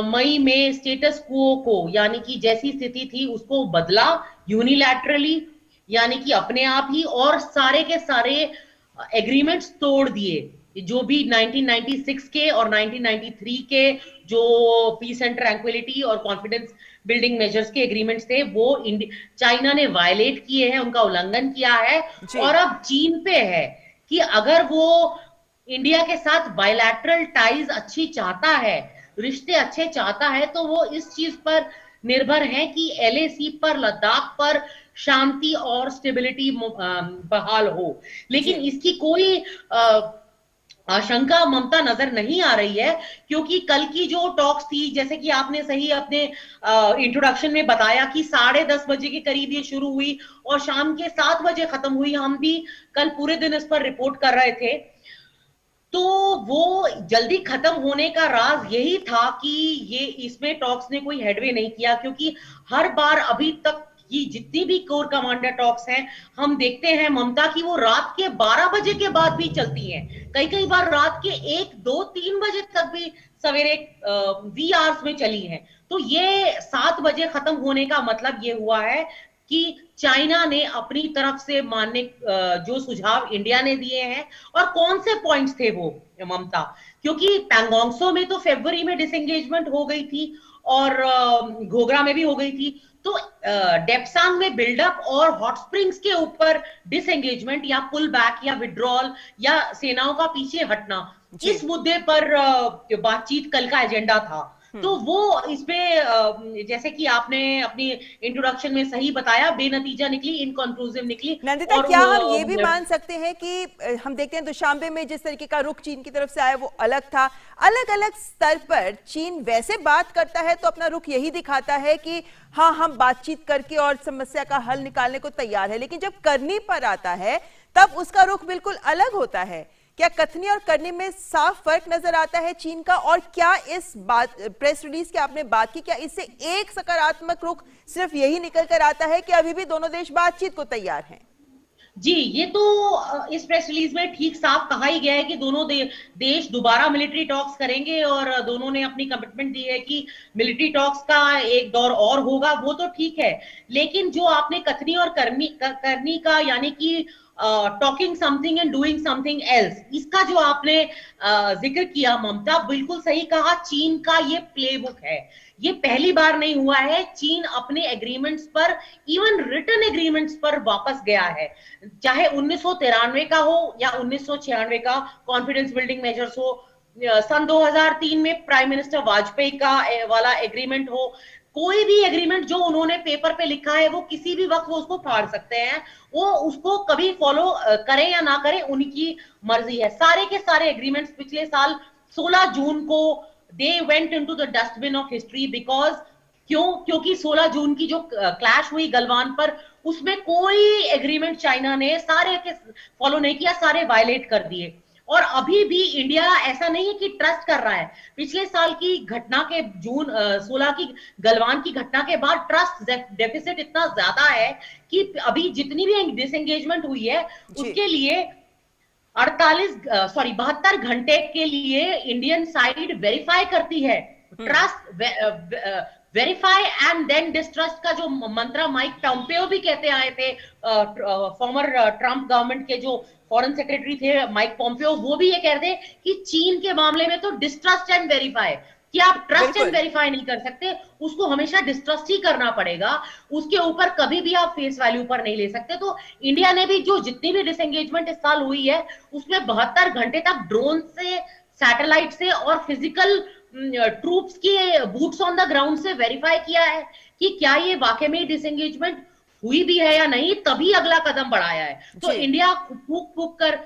मई में स्टेटस क्वो को, यानी कि जैसी स्थिति थी उसको बदला यूनिलैटरली, यानी कि अपने आप ही, और सारे के सारे एग्रीमेंट्स तोड़ दिए जो भी 1996 के और 1993 के जो पीस एंड ट्रैंक्विलिटी और कॉन्फिडेंस बिल्डिंग मेजर्स के एग्रीमेंट्स थे वो चाइना ने वायलेट किए हैं, उनका उल्लंघन किया है। और अब चीन पे है कि अगर वो इंडिया के साथ बायलैटरल टाइज अच्छी चाहता है, रिश्ते अच्छे चाहता है, तो वो इस चीज पर निर्भर है कि LAC पर, लद्दाख पर शांति और स्टेबिलिटी बहाल हो। लेकिन इसकी कोई आशंका ममता नजर नहीं आ रही है, क्योंकि कल की जो टॉक्स थी, जैसे कि आपने सही अपने इंट्रोडक्शन में बताया कि 10:30 बजे के करीब ये शुरू हुई और शाम के 7 बजे खत्म हुई। हम भी कल पूरे दिन इस पर रिपोर्ट कर रहे थे। तो वो जल्दी खत्म होने का राज यही था कि ये इसमें टॉक्स ने कोई हेडवे नहीं किया, क्योंकि हर बार अभी तक की जितनी भी कोर कमांडर टॉक्स हैं, हम देखते हैं ममता की वो रात के 12 बजे के बाद भी चलती हैं, कई बार रात के 1, 2, 3 बजे तक भी सवेरे वी आवर्स में चली हैं। तो ये 7 बजे खत्म होने का मतलब ये हुआ है कि चाइना ने अपनी तरफ से मानने जो सुझाव इंडिया ने दिए हैं, और कौन से पॉइंट्स थे वो ममता, क्योंकि पैंगोंग त्सो में तो फरवरी में डिसएंगेजमेंट हो गई थी और घोघरा में भी हो गई थी, तो डेप्सांग में बिल्डअप और हॉट स्प्रिंग्स के ऊपर डिसएंगेजमेंट या पुल बैक या विड्रॉल या सेनाओं का पीछे हटना, इस मुद्दे पर बातचीत कल का एजेंडा था। तो वो इसमें जैसे कि आपने अपनी इंट्रोडक्शन में सही बताया, बेनतीजा निकली, इनकंक्लूसिव निकली। नंदिता, क्या हम ये भी मान सकते हैं कि हम देखते हैं दुशांबे में जिस तरीके का रुख चीन की तरफ से आया वो अलग था, अलग अलग स्तर पर चीन वैसे बात करता है तो अपना रुख यही दिखाता है कि हाँ, हम बातचीत करके और समस्या का हल निकालने को तैयार है, लेकिन जब करनी पर आता है तब उसका रुख बिल्कुल अलग होता है। क्या कथनी और करने में साफ फर्क नजर आता है चीन का? और क्या इस बात प्रेस रिलीज की आपने बात की, क्या इससे एक सकारात्मक रुख सिर्फ यही निकल कर आता है कि अभी भी दोनों देश बातचीत को तैयार हैं? जी, ये तो इस प्रेस रिलीज में ठीक साफ कहा ही गया है कि दोनों देश दोबारा मिलिट्री टॉक्स करेंगे, और दोनों ने अपनी कमिटमेंट दी है कि मिलिट्री टॉक्स का एक दौर और होगा, वो तो ठीक है। लेकिन जो आपने कथनी और करनी का, यानी कि talking something and doing something else, इसका जो आपने जिक्र किया ममता, बिल्कुल सही कहा। चीन का ये प्लेबुक है, ये पहली बार नहीं हुआ है। चीन अपने एग्रीमेंट्स पर, इवन रिटन एग्रीमेंट्स पर वापस गया है, चाहे 1993 का हो या 1996 का कॉन्फिडेंस बिल्डिंग मेजर्स हो, सन 2003 में प्राइम मिनिस्टर वाजपेयी का वाला एग्रीमेंट हो, कोई भी एग्रीमेंट जो उन्होंने पेपर पे लिखा है वो किसी भी वक्त वो उसको फाड़ सकते हैं, वो उसको कभी फॉलो करें या ना करें उनकी मर्जी है। सारे के सारे एग्रीमेंट्स पिछले साल 16 जून को they went into the dustbin of history, because क्योंकि 16 जून की जो क्लैश हुई गलवान पर, उसमें कोई एग्रीमेंट चाइना ने सारे के फॉलो नहीं किया, सारे वायलेट कर दिए। और अभी भी इंडिया ऐसा नहीं है कि ट्रस्ट कर रहा है। पिछले साल की घटना के जून 16 की गलवान की घटना के बाद ट्रस्ट डेफिसिट इतना ज्यादा है कि अभी जितनी भी डिसएंगेजमेंट हुई है उसके लिए 72 घंटे के लिए इंडियन साइड वेरीफाई करती है। Trust verify and then distrust का जो मंत्र माइक पॉम्पेओ भी कहते आए थे, फॉर्मर ट्रंप गवर्नमेंट के जो फॉरेन सेक्रेटरी थे माइक पॉम्पेओ, वो भी ये कहते कि चीन के मामले में तो डिस्ट्रस्ट एंड वेरीफाई, कि आप ट्रस्ट एंड वेरीफाई नहीं कर सकते, उसको हमेशा डिस्ट्रस्ट ही करना पड़ेगा, उसके ऊपर कभी भी आप फेस वैल्यू पर नहीं ले सकते। तो इंडिया ने भी जो जितनी भी डिसएंगेजमेंट इस साल हुई है उसमें 72 घंटे तक ड्रोन से, सैटेलाइट से और फिजिकल ट्रूप्स के बूट्स ऑन द ग्राउंड से वेरीफाई किया है कि क्या ये वाकई में डिसएंगेजमेंट हुई भी है या नहीं, तभी अगला कदम बढ़ाया है। तो इंडिया फूक फूक कर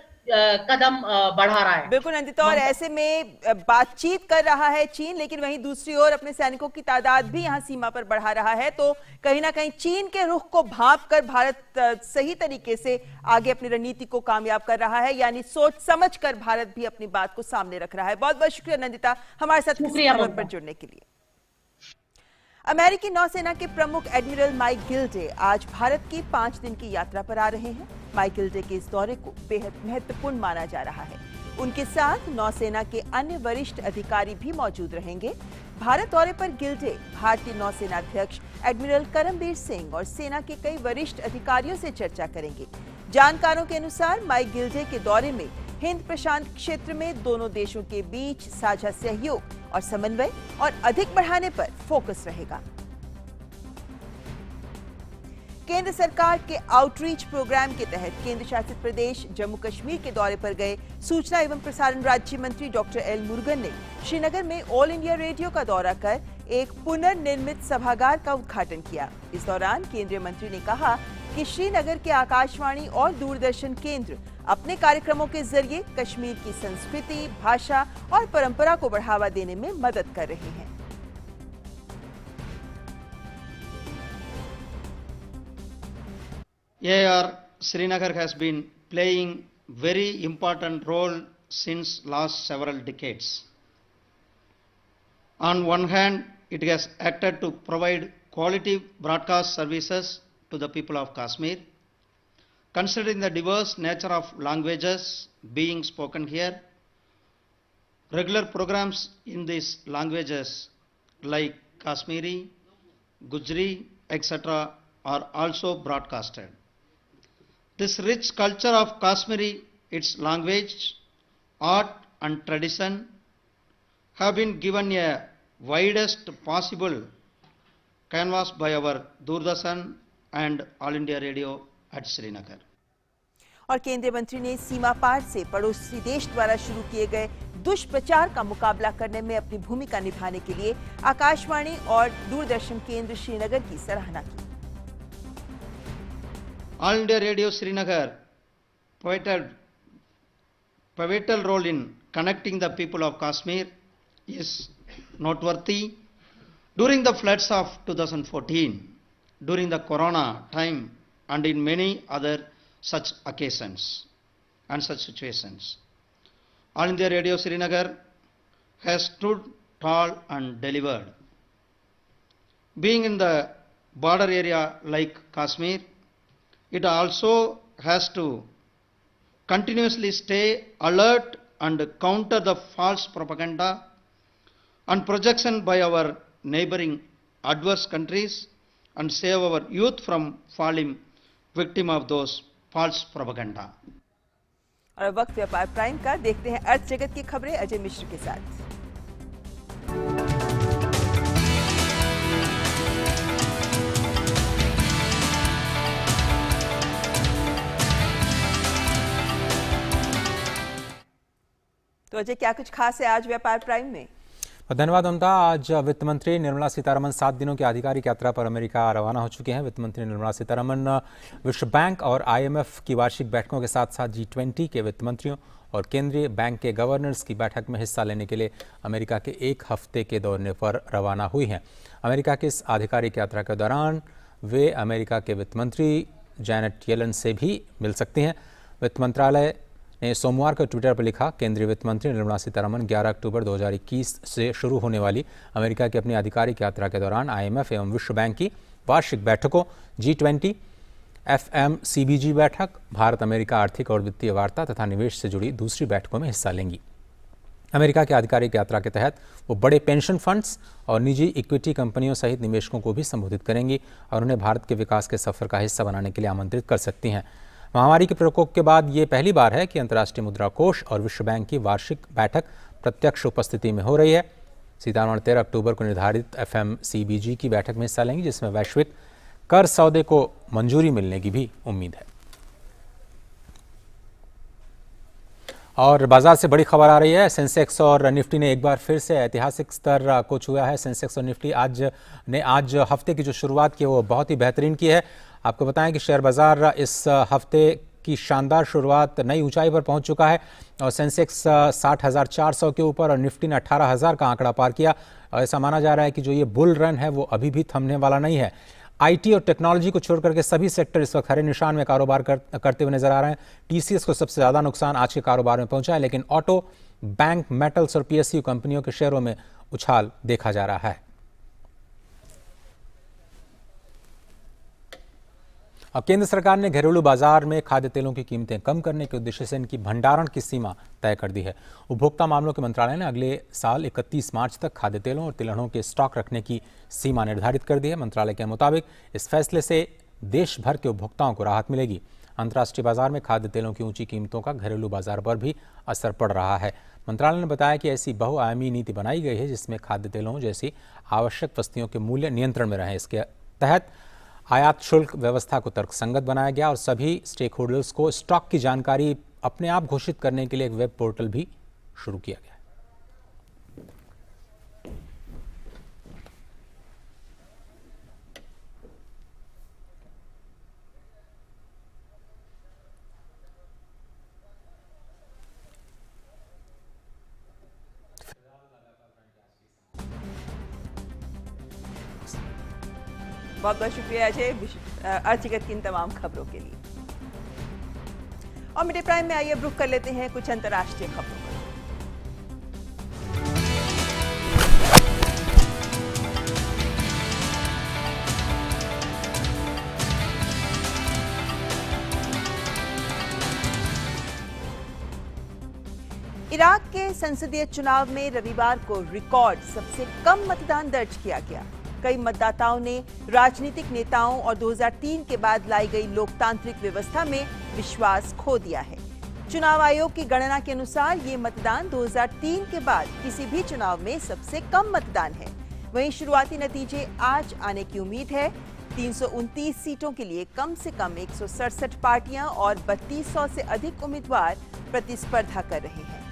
कदम बढ़ा रहा है। बिल्कुल नंदिता, और ऐसे में बातचीत कर रहा है चीन, लेकिन वहीं दूसरी ओर अपने सैनिकों की तादाद भी यहां सीमा पर बढ़ा रहा है। तो कहीं ना कहीं चीन के रुख को भांप कर भारत सही तरीके से आगे अपनी रणनीति को कामयाब कर रहा है, यानी सोच समझ कर भारत भी अपनी बात को सामने रख रहा है। बहुत बहुत शुक्रिया नंदिता हमारे साथ खबर पर जुड़ने के लिए। अमेरिकी नौसेना के प्रमुख एडमिरल माइक गिल्डे आज भारत की 5 दिन की यात्रा पर आ रहे हैं। माइक गिल्डे के इस दौरे को बेहद महत्वपूर्ण माना जा रहा है। उनके साथ नौसेना के अन्य वरिष्ठ अधिकारी भी मौजूद रहेंगे। भारत दौरे पर गिल्डे भारतीय नौसेना अध्यक्ष एडमिरल करमबीर सिंह और सेना के कई वरिष्ठ अधिकारियों से चर्चा करेंगे। जानकारों के अनुसार माइक गिल्डे के दौरे में हिंद प्रशांत क्षेत्र में दोनों देशों के बीच साझा सहयोग और समन्वय और अधिक बढ़ाने पर फोकस रहेगा। केंद्र सरकार के आउटरीच प्रोग्राम के तहत केंद्र शासित प्रदेश जम्मू कश्मीर के दौरे पर गए सूचना एवं प्रसारण राज्य मंत्री डॉक्टर एल मुरुगन ने श्रीनगर में ऑल इंडिया रेडियो का दौरा कर एक पुनर्निर्मित सभागार का उद्घाटन किया। इस दौरान केंद्रीय मंत्री ने कहा कि श्रीनगर के आकाशवाणी और दूरदर्शन केंद्र अपने कार्यक्रमों के जरिए कश्मीर की संस्कृति, भाषा और परंपरा को बढ़ावा देने में मदद कर रहे हैं। AR Srinagar has been playing very important role since last several decades. On one hand, it has acted to provide quality broadcast services to the people of Kashmir. Considering the diverse nature of languages being spoken here, regular programs in these languages like Kashmiri, Gujri, etc. are also broadcasted. This rich culture of Kashmiri, its language, art and tradition have been given a widest possible canvas by our Doordarshan and All India Radio at Srinagar. और केंद्रीय मंत्री ने सीमा पार से पड़ोसी देश द्वारा शुरू किए गए दुष्प्रचार का मुकाबला करने में अपनी भूमिका निभाने के लिए आकाशवाणी और दूरदर्शन केंद्र श्रीनगर की सराहना की। All India Radio Srinagar pivotal role in connecting the people of Kashmir is noteworthy. During the floods of 2014, during the Corona time, and in many other such occasions and such situations, All India Radio Srinagar has stood tall and delivered. Being in the border area like Kashmir, it also has to continuously stay alert and counter the false propaganda and projection by our neighboring adverse countries and save our youth from falling victim of those false propaganda. और वक्त व्यापार prime का देखते हैं अर्थ जगत की खबरें अजय मिश्र के साथ। तो अजय, क्या कुछ खास है आज व्यापार प्राइम में? धन्यवाद ममता। आज वित्त मंत्री निर्मला सीतारमण 7 दिनों की आधिकारिक यात्रा पर अमेरिका रवाना हो चुके हैं। वित्त मंत्री निर्मला सीतारमण विश्व बैंक और IMF की वार्षिक बैठकों के साथ साथ G20 के वित्त मंत्रियों और केंद्रीय बैंक के गवर्नर्स की बैठक में हिस्सा लेने के लिए अमेरिका के 1 हफ्ते के दौरे पर रवाना हुई हैं। अमेरिका की इस आधिकारिक यात्रा के दौरान वे अमेरिका के वित्त मंत्री जैनेट येलन से भी मिल सकती हैं। वित्त मंत्रालय ने सोमवार को ट्विटर पर लिखा, केंद्रीय वित्त मंत्री निर्मला सीतारमण 11 अक्टूबर 2021 से शुरू होने वाली अमेरिका की अपनी आधिकारिक यात्रा के दौरान IMF एवं विश्व बैंक की वार्षिक बैठकों, G20, FMCBG बैठक, भारत अमेरिका आर्थिक और वित्तीय वार्ता तथा निवेश से जुड़ी दूसरी बैठकों में हिस्सा लेंगी। अमेरिका की आधिकारिक यात्रा के तहत वो बड़े पेंशन फंड्स और निजी इक्विटी कंपनियों सहित निवेशकों को भी संबोधित करेंगी और उन्हें भारत के विकास के सफर का हिस्सा बनाने के लिए आमंत्रित कर सकती हैं। महामारी के प्रकोप के बाद ये पहली बार है कि अंतर्राष्ट्रीय मुद्रा कोष और विश्व बैंक की वार्षिक बैठक प्रत्यक्ष उपस्थिति में हो रही है। सीतारमण 13 अक्टूबर को निर्धारित FMCBG की बैठक में हिस्सा लेंगी, जिसमें वैश्विक कर सौदे को मंजूरी मिलने की भी उम्मीद है। और बाजार से बड़ी खबर आ रही है। सेंसेक्स और निफ्टी ने एक बार फिर से ऐतिहासिक स्तर को छुआ है। सेंसेक्स और निफ्टी आज हफ्ते की जो शुरुआत की है वो बहुत ही बेहतरीन की है। आपको बताएं कि शेयर बाजार इस हफ्ते की शानदार शुरुआत नई ऊंचाई पर पहुंच चुका है और सेंसेक्स 60,400 के ऊपर और निफ्टी ने 18,000 का आंकड़ा पार किया। और ऐसा माना जा रहा है कि जो ये बुल रन है वो अभी भी थमने वाला नहीं है। IT और टेक्नोलॉजी को छोड़कर के सभी सेक्टर इस वक्त हरे निशान में कारोबार करते हुए नजर आ रहे हैं। TCS को सबसे ज्यादा नुकसान आज के कारोबार में पहुंचा है, लेकिन ऑटो, बैंक, मेटल्स और PSU कंपनियों के शेयरों में उछाल देखा जा रहा है। अब केंद्र सरकार ने घरेलू बाजार में खाद्य तेलों की कीमतें कम करने के उद्देश्य से इनकी भंडारण की सीमा तय कर दी है। उपभोक्ता मामलों के मंत्रालय ने अगले साल 31 मार्च तक खाद्य तेलों और तिलहनों के स्टॉक रखने की सीमा निर्धारित कर दी है। मंत्रालय के मुताबिक इस फैसले से देश भर के उपभोक्ताओं को राहत मिलेगी। अंतर्राष्ट्रीय बाजार में खाद्य तेलों की ऊंची कीमतों का घरेलू बाजार पर भी असर पड़ रहा है। मंत्रालय ने बताया कि ऐसी बहुआयामी नीति बनाई गई है जिसमें खाद्य तेलों जैसी आवश्यक वस्तुओं के मूल्य नियंत्रण में रहे। इसके तहत आयात शुल्क व्यवस्था को तर्कसंगत बनाया गया और सभी स्टेक होल्डर्स को स्टॉक की जानकारी अपने आप घोषित करने के लिए एक वेब पोर्टल भी शुरू किया गया। बहुत बहुत शुक्रिया अजय अर्थजगत की इन तमाम खबरों के लिए। और मिड डे प्राइम में आइए अब रुख कर लेते हैं कुछ अंतर्राष्ट्रीय खबरों पर। इराक के संसदीय चुनाव में रविवार को रिकॉर्ड सबसे कम मतदान दर्ज किया गया। कई मतदाताओं ने राजनीतिक नेताओं और 2003 के बाद लाई गई लोकतांत्रिक व्यवस्था में विश्वास खो दिया है। चुनाव आयोग की गणना के अनुसार ये मतदान 2003 के बाद किसी भी चुनाव में सबसे कम मतदान है। वहीं शुरुआती नतीजे आज आने की उम्मीद है। 329 सीटों के लिए कम से कम 167 पार्टियां और 3200 से अधिक उम्मीदवार प्रतिस्पर्धा कर रहे हैं।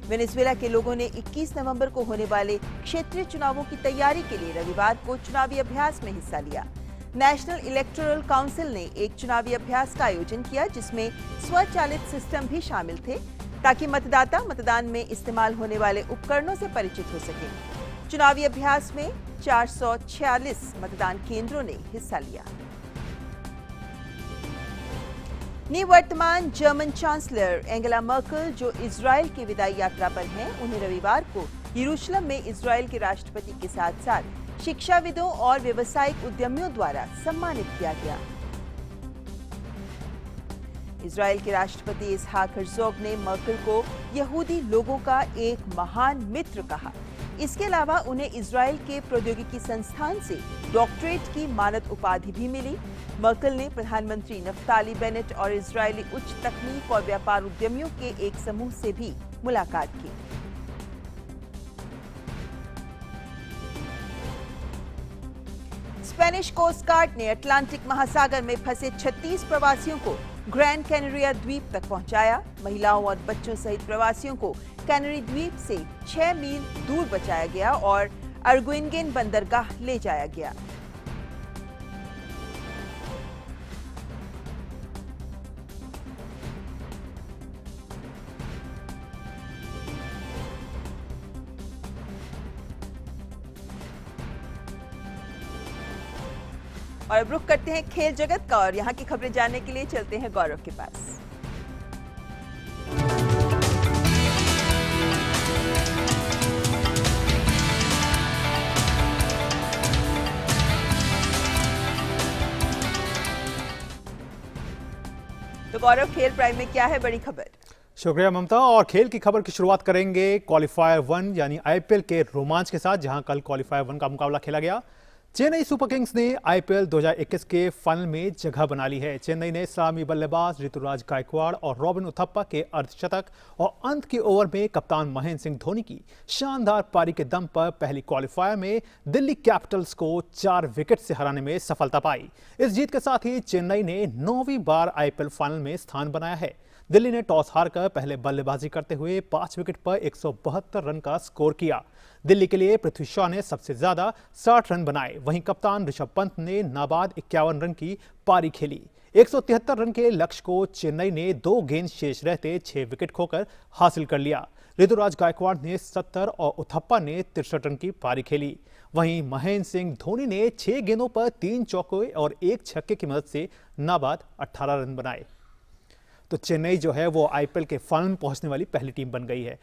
वेनेजुएला के लोगों ने 21 नवंबर को होने वाले क्षेत्रीय चुनावों की तैयारी के लिए रविवार को चुनावी अभ्यास में हिस्सा लिया। नेशनल इलेक्टोरल काउंसिल ने एक चुनावी अभ्यास का आयोजन किया जिसमें स्वचालित सिस्टम भी शामिल थे ताकि मतदाता मतदान में इस्तेमाल होने वाले उपकरणों से परिचित हो सके। चुनावी अभ्यास में 446 मतदान केंद्रों ने हिस्सा लिया। निवर्तमान जर्मन चांसलर एंगेला मर्केल जो इजरायल की विदाई यात्रा पर हैं, उन्हें रविवार को यरूशलेम में इजरायल के राष्ट्रपति के साथ साथ शिक्षाविदों और व्यावसायिक उद्यमियों द्वारा सम्मानित किया गया। इजरायल के राष्ट्रपति इसहाक हर्जोग ने मर्केल को यहूदी लोगों का एक महान मित्र कहा। इसके अलावा उन्हें इजरायल के प्रौद्योगिकी संस्थान से डॉक्टरेट की मानद उपाधि भी मिली। मर्केल ने प्रधानमंत्री नफ्ताली बेनेट और इजरायली उच्च तकनीक और व्यापार उद्यमियों के एक समूह से भी मुलाकात की। स्पेनिश कोस्ट गार्ड ने अटलांटिक महासागर में फंसे 36 प्रवासियों को ग्रैंड कैनरिया द्वीप तक पहुंचाया। महिलाओं और बच्चों सहित प्रवासियों को कैनरी द्वीप से 6 मील दूर बचाया गया और अर्गुइनगेन बंदरगाह ले जाया गया। और अब रुख करते हैं खेल जगत का और यहाँ की खबरें जानने के लिए चलते हैं गौरव के पास। तो गौरव, खेल प्राइम में क्या है बड़ी खबर? शुक्रिया ममता। और खेल की खबर की शुरुआत करेंगे क्वालिफायर 1 यानी आईपीएल के रोमांच के साथ, जहां कल क्वालिफायर 1 का मुकाबला खेला गया। चेन्नई सुपर किंग्स ने आईपीएल 2021 के फाइनल में जगह बना ली है। चेन्नई ने सलामी बल्लेबाज ऋतुराज गायकवाड़ और रॉबिन उथप्पा के अर्धशतक और अंत के ओवर में कप्तान महेंद्र सिंह धोनी की शानदार पारी के दम पर पहली क्वालिफायर में दिल्ली कैपिटल्स को 4 विकेट से हराने में सफलता पाई। इस जीत के साथ ही चेन्नई ने 9वीं बार आईपीएल फाइनल में स्थान बनाया है। दिल्ली ने टॉस हारकर पहले बल्लेबाजी करते हुए 5 विकेट पर 172 रन का स्कोर किया। दिल्ली के लिए पृथ्वी शॉ ने सबसे ज्यादा 60 रन बनाए। वहीं कप्तान ऋषभ पंत ने नाबाद 51 रन की पारी खेली। 173 रन के लक्ष्य को चेन्नई ने 2 गेंद शेष रहते 6 विकेट खोकर हासिल कर लिया। ऋतुराज गायकवाड़ ने 70 और उथप्पा ने 63 रन की पारी खेली। वहीं महेंद्र सिंह धोनी ने 6 गेंदों पर 3 चौके और 1 छक्के की मदद से नाबाद 18 रन बनाए। तो चेन्नई जो है वो आईपीएल के फाइनल में पहुंचने वाली पहली टीम बन गई है।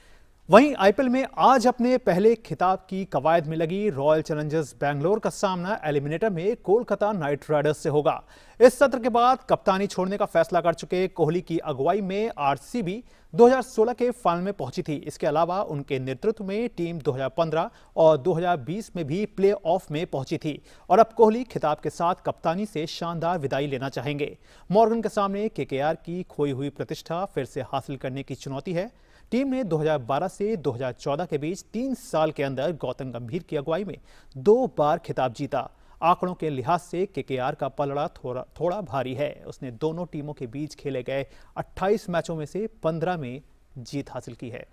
वहीं आईपीएल में आज अपने पहले खिताब की कवायद में लगी रॉयल चैलेंजर्स बैंगलोर का सामना एलिमिनेटर में कोलकाता नाइट राइडर्स से होगा। इस सत्र के बाद कप्तानी छोड़ने का फैसला कर चुके कोहली की अगुवाई में आरसीबी 2016 के फाइनल में पहुंची थी। इसके अलावा उनके नेतृत्व में टीम 2015 और 2020 में भी प्ले ऑफ में पहुंची थी और अब कोहली खिताब के साथ कप्तानी से शानदार विदाई लेना चाहेंगे। मॉर्गन के सामने केकेआर की खोई हुई प्रतिष्ठा फिर से हासिल करने की चुनौती है। टीम ने 2012 से 2014 के बीच 3 साल के अंदर गौतम गंभीर की अगुवाई में 2 बार खिताब जीता। आंकड़ों के लिहाज से केकेआर का पलड़ा थोड़ा भारी है। उसने दोनों टीमों के बीच खेले गए 28 मैचों में से 15 में जीत हासिल की है।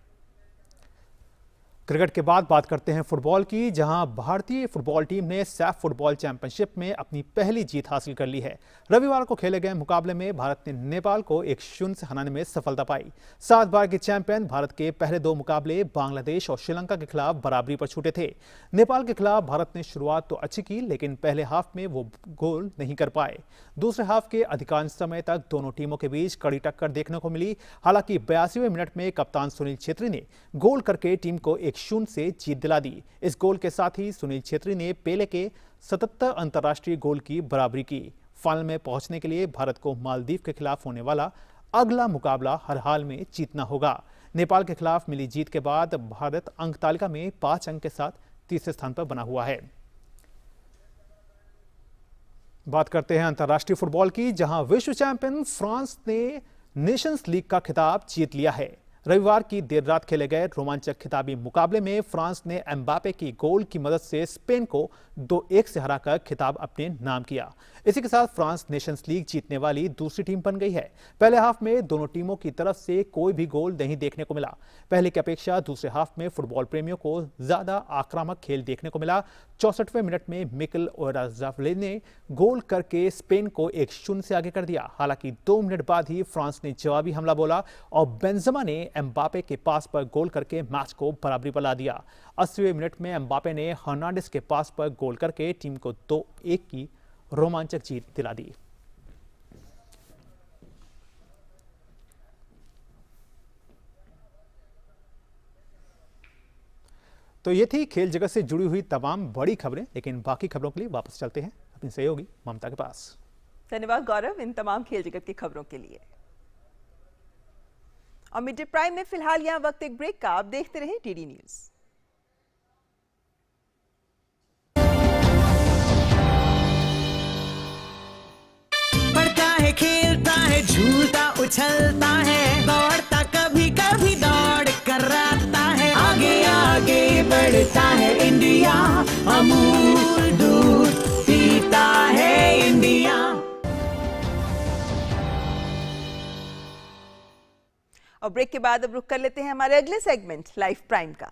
क्रिकेट के बाद बात करते हैं फुटबॉल की, जहां भारतीय फुटबॉल टीम ने सैफ फुटबॉल चैंपियनशिप में अपनी पहली जीत हासिल कर ली है। रविवार को खेले गए मुकाबले में भारत ने नेपाल को 1-0 से हराने में सफलता पाई। 7 बार के चैंपियन भारत के पहले 2 मुकाबले बांग्लादेश और श्रीलंका के खिलाफ बराबरी पर छूटे थे। नेपाल के खिलाफ भारत ने शुरुआत तो अच्छी की, लेकिन पहले हाफ में वो गोल नहीं कर पाए। दूसरे हाफ के अधिकांश समय तक दोनों टीमों के बीच कड़ी टक्कर देखने को मिली। हालांकि 82वें मिनट में कप्तान सुनील छेत्री ने गोल करके टीम को 1-0 से जीत दिला दी। इस गोल के साथ ही सुनील छेत्री ने पेले के 77 अंतर्राष्ट्रीय गोल की बराबरी की। फाइनल में पहुंचने के लिए भारत को मालदीव के खिलाफ होने वाला अगला मुकाबला हर हाल में जीतना होगा। नेपाल के खिलाफ मिली जीत के बाद भारत अंक तालिका में 5 अंक के साथ तीसरे स्थान पर बना हुआ है। बात करते हैं अंतर्राष्ट्रीय फुटबॉल की, जहां विश्व चैंपियन फ्रांस ने नेशंस लीग का खिताब जीत लिया है। रविवार की देर रात खेले गए रोमांचक खिताबी मुकाबले में फ्रांस ने एम्बापे की गोल की मदद से स्पेन को 2-1 से हराकर खिताब अपने नाम किया। इसी के साथ फ्रांस नेशंस लीग जीतने वाली दूसरी टीम बन गई है। पहले हाफ में दोनों टीमों की तरफ से कोई भी गोल नहीं देखने को मिला। पहले की अपेक्षा दूसरे हाफ में फुटबॉल प्रेमियों को ज्यादा आक्रामक खेल देखने को मिला। 64वें मिनट में मिकेल ओयारज़ाबल ने गोल करके स्पेन को 1-0 से आगे कर दिया। हालांकि 2 मिनट बाद ही फ्रांस ने जवाबी हमला बोला और बेंजेमा ने एम्बापे के पास पर गोल करके मैच को बराबरी पर ला दिया। 80वें मिनट में एम्बापे ने हर्नांडिस के पास पर गोल करके टीम को 2-1 की रोमांचक जीत दिला दी। तो ये थी खेल जगत से जुड़ी हुई तमाम बड़ी खबरें, लेकिन बाकी खबरों के लिए वापस चलते हैं अपनी सहयोगी ममता के पास। धन्यवाद गौरव इन तमाम खेल जगत की खबरों के लिए। और मिड डे प्राइम में फिलहाल यहां वक्त एक ब्रेक का। आप देखते रहे डीडी न्यूज। पढ़ता है, खेलता है, झूलता उछलता है, दौड़ता कभी कभी दौड़ कराता है, आगे आगे बढ़ता है इंडिया, अमूल दूध पीता है इंडिया। और ब्रेक के बाद अब रुक कर लेते हैं हमारे अगले सेगमेंट लाइफ प्राइम का।